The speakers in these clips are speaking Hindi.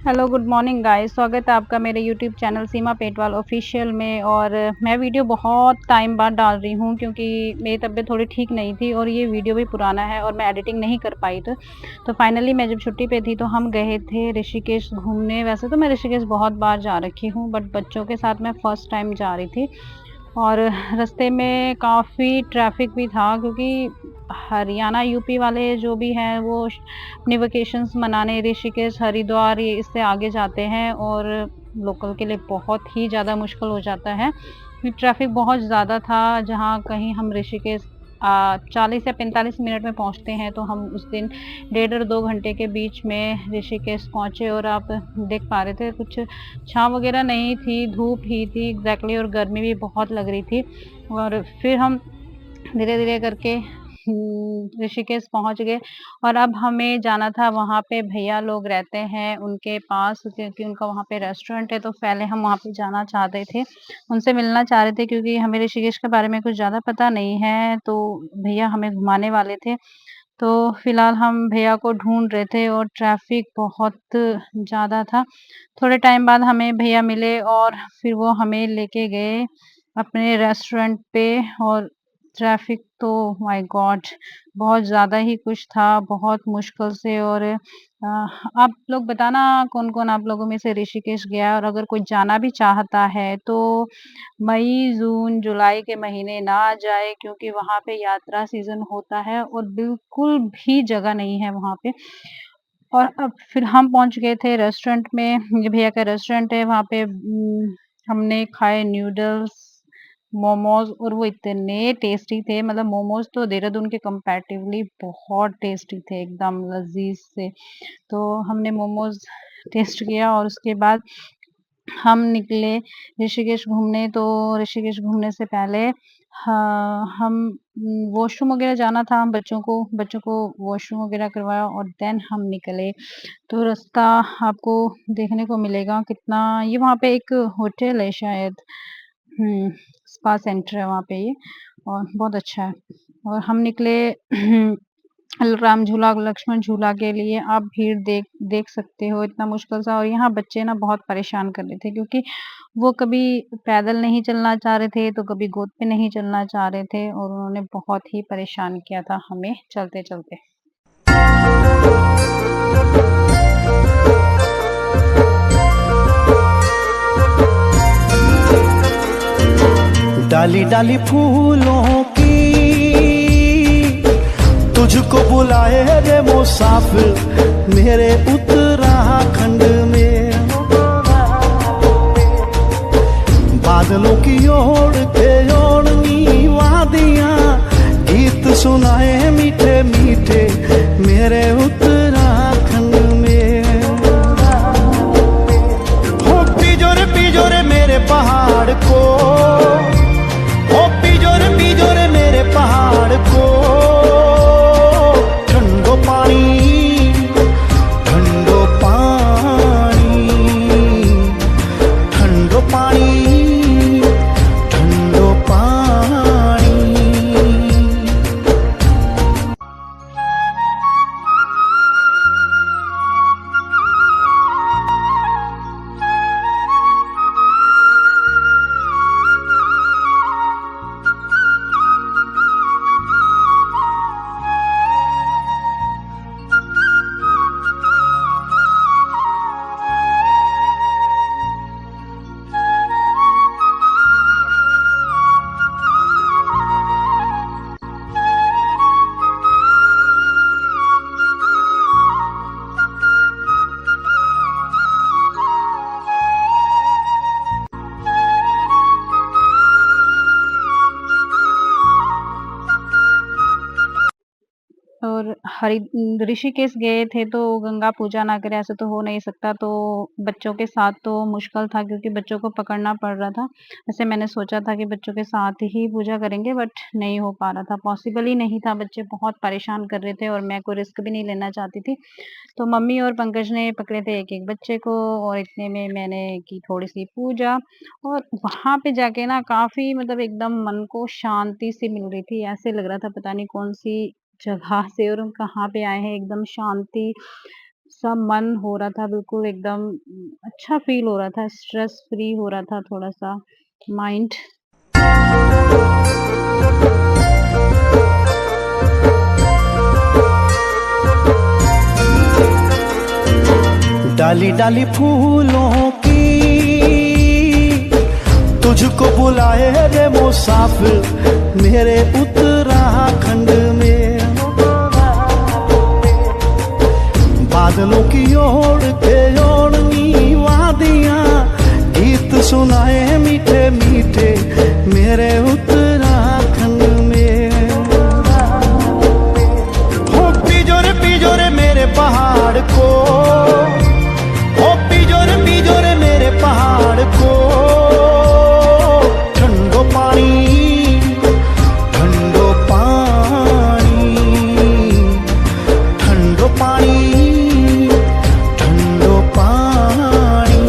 Hello good morning guys. स्वागत है आपका मेरे यूट्यूब चैनल सीमा पेटवाल ऑफिशियल में। और मैं वीडियो बहुत टाइम बाद डाल रही हूँ क्योंकि मेरी तबीयत थोड़ी ठीक नहीं थी और ये वीडियो भी पुराना है और मैं एडिटिंग नहीं कर पाई तो फाइनली मैं जब छुट्टी पे थी तो हम गए थे ऋषिकेश घूमने। वैसे तो मैं ऋषिकेश बहुत बार जा रखी हूँ बट बच्चों के साथ मैं फर्स्ट टाइम जा रही थी। और रास्ते में काफ़ी ट्रैफिक भी था क्योंकि हरियाणा यूपी वाले जो भी हैं वो अपनी वेकेशंस मनाने ऋषिकेश हरिद्वार ये इससे आगे जाते हैं और लोकल के लिए बहुत ही ज़्यादा मुश्किल हो जाता है। ट्रैफिक बहुत ज़्यादा था। जहाँ कहीं हम ऋषिकेश 40 या 45 मिनट में पहुंचते हैं तो हम उस दिन 1.5 2 घंटे के बीच में ऋषिकेश पहुंचे। और आप देख पा रहे थे कुछ छाँव वगैरह नहीं थी, धूप ही थी एग्जैक्टली और गर्मी भी बहुत लग रही थी। और फिर हम धीरे धीरे करके ऋषिकेश पहुंच गए। और अब हमें जाना था वहाँ पे भैया लोग रहते हैं उनके पास क्योंकि उनका वहाँ पे रेस्टोरेंट है। तो पहले हम वहाँ पे जाना चाहते थे, उनसे मिलना चाह रहे थे क्योंकि हमें ऋषिकेश के बारे में कुछ ज़्यादा पता नहीं है। तो भैया हमें घुमाने वाले थे। तो फिलहाल हम भैया को ढूंढ रहे थे और ट्रैफिक बहुत ज़्यादा था। थोड़े टाइम बाद हमें भैया मिले और फिर वो हमें लेके गए अपने रेस्टोरेंट पे। और ट्रैफिक तो माय गॉड बहुत ज़्यादा ही कुछ था, बहुत मुश्किल से। और आप लोग बताना कौन-कौन आप लोगों में से ऋषिकेश गया है? और अगर कोई जाना भी चाहता है तो मई, जून, जुलाई के महीने ना जाए क्योंकि वहाँ पे यात्रा सीज़न होता है और बिल्कुल भी जगह नहीं है वहाँ पे। और अब फिर हम पहुँच गए थे रेस्टोरेंट में। ये भैया का रेस्टोरेंट है वहाँ पे। हमने खाए नूडल्स, मोमोज़ और वो इतने टेस्टी थे। मतलब मोमोज़ तो देहरादून के कंपैरेटिवली बहुत टेस्टी थे, एकदम लज़ीज़ से। तो हमने मोमोज़ टेस्ट किया और उसके बाद हम निकले ऋषिकेश घूमने। तो ऋषिकेश घूमने से पहले हम वॉशरूम वगैरह जाना था। हम बच्चों को वॉशरूम वगैरह करवाया और देन हम निकले। तो रास्ता आपको देखने को मिलेगा कितना। ये वहाँ पे एक होटल है शायद, स्पा सेंटर है वहाँ पे ये और बहुत अच्छा है। और हम निकले राम झूला, लक्ष्मण झूला के लिए। आप भीड़ देख देख सकते हो इतना मुश्किल सा। और यहाँ बच्चे ना बहुत परेशान कर रहे थे क्योंकि वो कभी पैदल नहीं चलना चाह रहे थे तो कभी गोद पे नहीं चलना चाह रहे थे और उन्होंने बहुत ही परेशान किया था हमें चलते-चलते। डाली डाली फूलों की तुझको बुलाए रे मुसाफिर मेरे उत्तराखंड में। बादलों की ओर के ओढ़नी वादियां गीत सुनाए मीठे मीठे मेरे उत्तराखंड में। हो पिजोरे मेरे पहाड़ को, हो पिजोरे मेरे पहाड़ को। ठंडो पानी ठंडो पानी ठंडो पानी ठंडो पानी। और ऋषिकेश गए थे तो गंगा पूजा ना करें ऐसे तो हो नहीं सकता। तो बच्चों के साथ तो मुश्किल था क्योंकि बच्चों को पकड़ना पड़ रहा था। वैसे मैंने सोचा था कि बच्चों के साथ ही पूजा करेंगे बट नहीं हो पा रहा था, पॉसिबल ही नहीं था। बच्चे बहुत परेशान कर रहे थे और मैं कोई रिस्क भी नहीं लेना चाहती थी। तो मम्मी और पंकज ने पकड़े थे एक-एक बच्चे को और इतने में मैंने की थोड़ी-सी पूजा। और वहाँ पे जाके ना काफ़ी मतलब एकदम मन को शांति सी मिल रही थी। ऐसे लग रहा था पता नहीं कौन-सी जगह से और हम कहाँ पे आए हैं, एकदम शांति। सा मन हो रहा था, बिल्कुल एकदम अच्छा फ़ील हो रहा था, स्ट्रेस फ्री हो रहा था थोड़ा-सा माइंड। डाली डाली फूलों की तुझको बुलाए रे मुसाफिर मेरे उत्तराखंड में। बादलों की ओर के ओढ़नी वादियां गीत सुनाए मीठे मीठे मेरे उत्तराखंड में। हो पिजोरे मेरे पहाड़ को, हो पिजोरे मेरे पहाड़ को। ठंडो पानी, ठंडो पानी, ठंडो पानी, ठंडो पानी।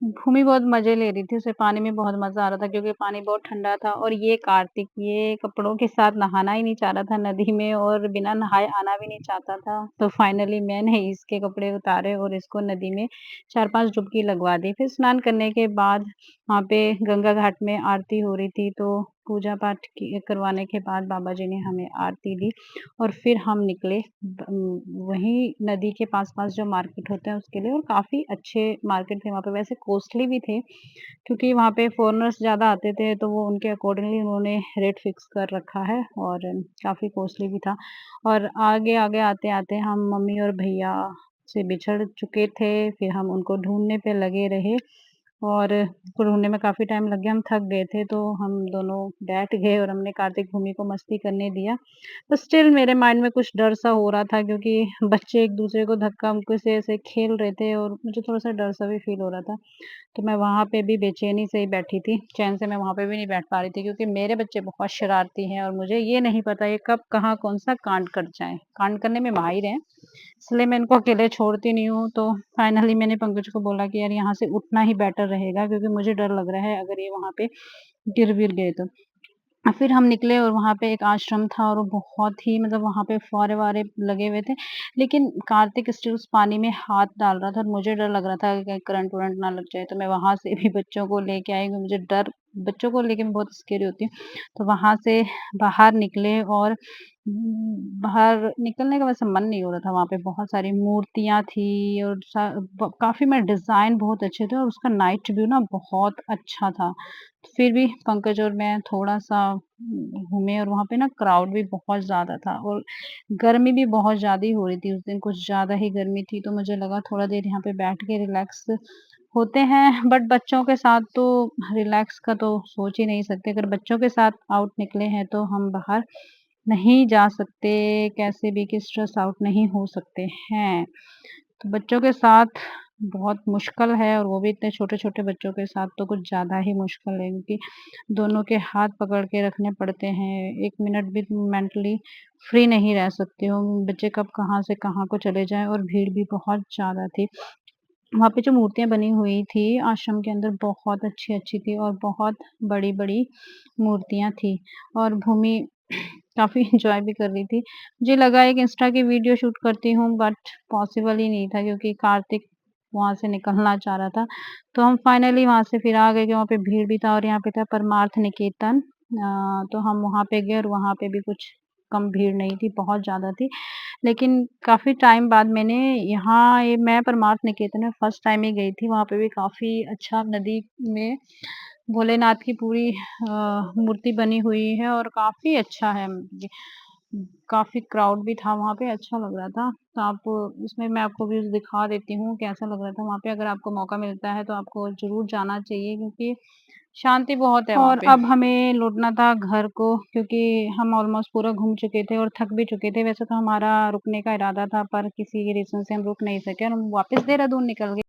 भूमि बहुत मज़े ले रही थी, उसे पानी में बहुत मज़ा आ रहा था क्योंकि पानी बहुत ठंडा था और ये कार्तिक ये कपड़ों के साथ नहाना ही नहीं चाह रहा था नदी में और बिना नहाए आना भी नहीं चाहता था। तो फाइनली मैंने इसके कपड़े उतारे और इसको नदी में 4-5 डुबकी लगवा दी। फिर स्नान करने के बाद वहाँ पे गंगा घाट में आरती हो रही थी, तो पूजा पाठ की करवाने के बाद बाबा जी ने हमें आरती दी और फिर हम निकले वहीं नदी के पास-पास जो मार्केट होते हैं उसके लिए और काफ़ी अच्छे मार्केट थे वहाँ पे, वैसे कॉस्टली भी थे क्योंकि वहाँ पे फ़ॉरेनर्स ज़्यादा आते थे, तो वो उनके अकॉर्डिंगली उन्होंने रेट फ़िक्स कर रखा है और काफ़ी कॉस्टली भी था। और आगे-आगे आते-आते हम मम्मी और भैया से बिछड़ चुके थे, फिर हम उनको ढूँढने पे लगे रहे और उसको ढूँढने में काफ़ी टाइम लग गया, हम थक गए थे, तो हम दोनों बैठ गए और हमने कार्तिक भूमि को मस्ती करने दिया। पर स्टिल मेरे माइंड में कुछ डर-सा हो रहा था क्योंकि बच्चे एक-दूसरे को धक्का-मुक्की से ऐसे खेल रहे थे और मुझे थोड़ा-सा डर-सा भी फ़ील हो रहा था। तो मैं वहाँ पे भी बेचैनी से ही बैठी थी, चैन से मैं वहाँ पे भी नहीं बैठ पा रही थी क्योंकि मेरे बच्चे बहुत शरारती हैं और मुझे ये नहीं पता ये कब कहाँ कौन-सा कांड कर जाएँ। कांड करने में माहिर हैं, इसलिए मैं इनको अकेले छोड़ती नहीं हूँ। तो फाइनली मैंने पंकज को बोला कि यार यहाँ से उठना ही बेटर रहेगा क्योंकि मुझे डर लग रहा है अगर ये वहाँ पे गिर-विर गए तो। फिर हम निकले और वहाँ पे एक आश्रम था और वो बहुत ही मतलब वहाँ पे फुव्वारे-वुव्वारे लगे हुए थे। लेकिन कार्तिक स्टिल उस पानी में हाथ डाल रहा था और मुझे डर लग रहा था कि कहीं करंट-वरंट ना लग जाए। तो मैं वहाँ से भी बच्चों को लेके आई क्योंकि मुझे डर बच्चों को लेके मैं बहुत स्केरी होती हूँ। तो वहाँ से बाहर निकले और बाहर निकलने का वैसे मन नहीं हो रहा था। वहाँ पे बहुत सारी मूर्तियाँ थी और काफ़ी में डिज़ाइन बहुत अच्छे थे और उसका नाइट व्यू ना बहुत अच्छा था। फिर भी पंकज और मैं थोड़ा-सा घूमे और वहाँ पे ना क्राउड भी बहुत ज़्यादा था और गर्मी भी बहुत ज़्यादा ही हो रही थी उस दिन, कुछ ज़्यादा ही गर्मी थी, तो मुझे लगा थोड़ा देर यहाँ पे बैठ के रिलैक्स होते हैं, बट बच्चों के साथ तो रिलैक्स का तो सोच ही नहीं सकते। अगर बच्चों के साथ आउट निकले हैं तो हम बाहर नहीं जा सकते, कैसे भी कि स्ट्रेस आउट नहीं हो सकते हैं। तो बच्चों के साथ बहुत मुश्किल है और वो भी इतने छोटे-छोटे बच्चों के साथ तो कुछ ज़्यादा ही मुश्किल है क्योंकि दोनों के हाथ पकड़ के रखने पड़ते हैं। 1 मिनट भी मेंटली फ्री नहीं रह सकती हूँ। बच्चे कब कहाँ से कहाँ को चले जाएँ और भीड़ भी बहुत ज़्यादा थी। वहाँ पे जो मूर्तियाँ बनी हुई थी आश्रम के अंदर बहुत अच्छी-अच्छी थी और बहुत बड़ी-बड़ी मूर्तियाँ थी और भूमि काफ़ी एन्जॉय भी कर रही थी। मुझे लगा एक इंस्टा की वीडियो शूट करती हूँ बट पॉसिबल ही नहीं था क्योंकि कार्तिक वहाँ से निकलना चाह रहा था। तो हम फाइनली वहाँ से फिर आ गए कि वहाँ पे भीड़ भी था और यहाँ पे था परमार्थ निकेतन। तो हम वहाँ पे गए और वहाँ पे भी कुछ कम भीड़ नहीं थी, बहुत ज़्यादा थी। लेकिन काफ़ी टाइम बाद मैंने यहाँ ये मैं परमार्थ निकेतन में फर्स्ट टाइम ही गई थी, वहाँ पे भी काफ़ी अच्छा नदी में भोलेनाथ की पूरी मूर्ति बनी हुई है और काफ़ी अच्छा है ये। काफ़ी क्राउड भी था वहाँ पे, अच्छा लग रहा था। तो आप इसमें मैं आपको व्यूज़ दिखा देती हूँ, कैसा लग रहा था वहाँ पे। अगर आपको मौका मिलता है तो आपको ज़रूर जाना चाहिए क्योंकि शांति बहुत है वहाँ और पे। अब हमें लौटना था घर को क्योंकि हम ऑलमोस्ट पूरा घूम चुके थे और थक भी चुके थे। वैसे तो हमारा रुकने का इरादा था पर किसी रीज़न से हम रुक नहीं सके और हम वापस देहरादून निकल गए।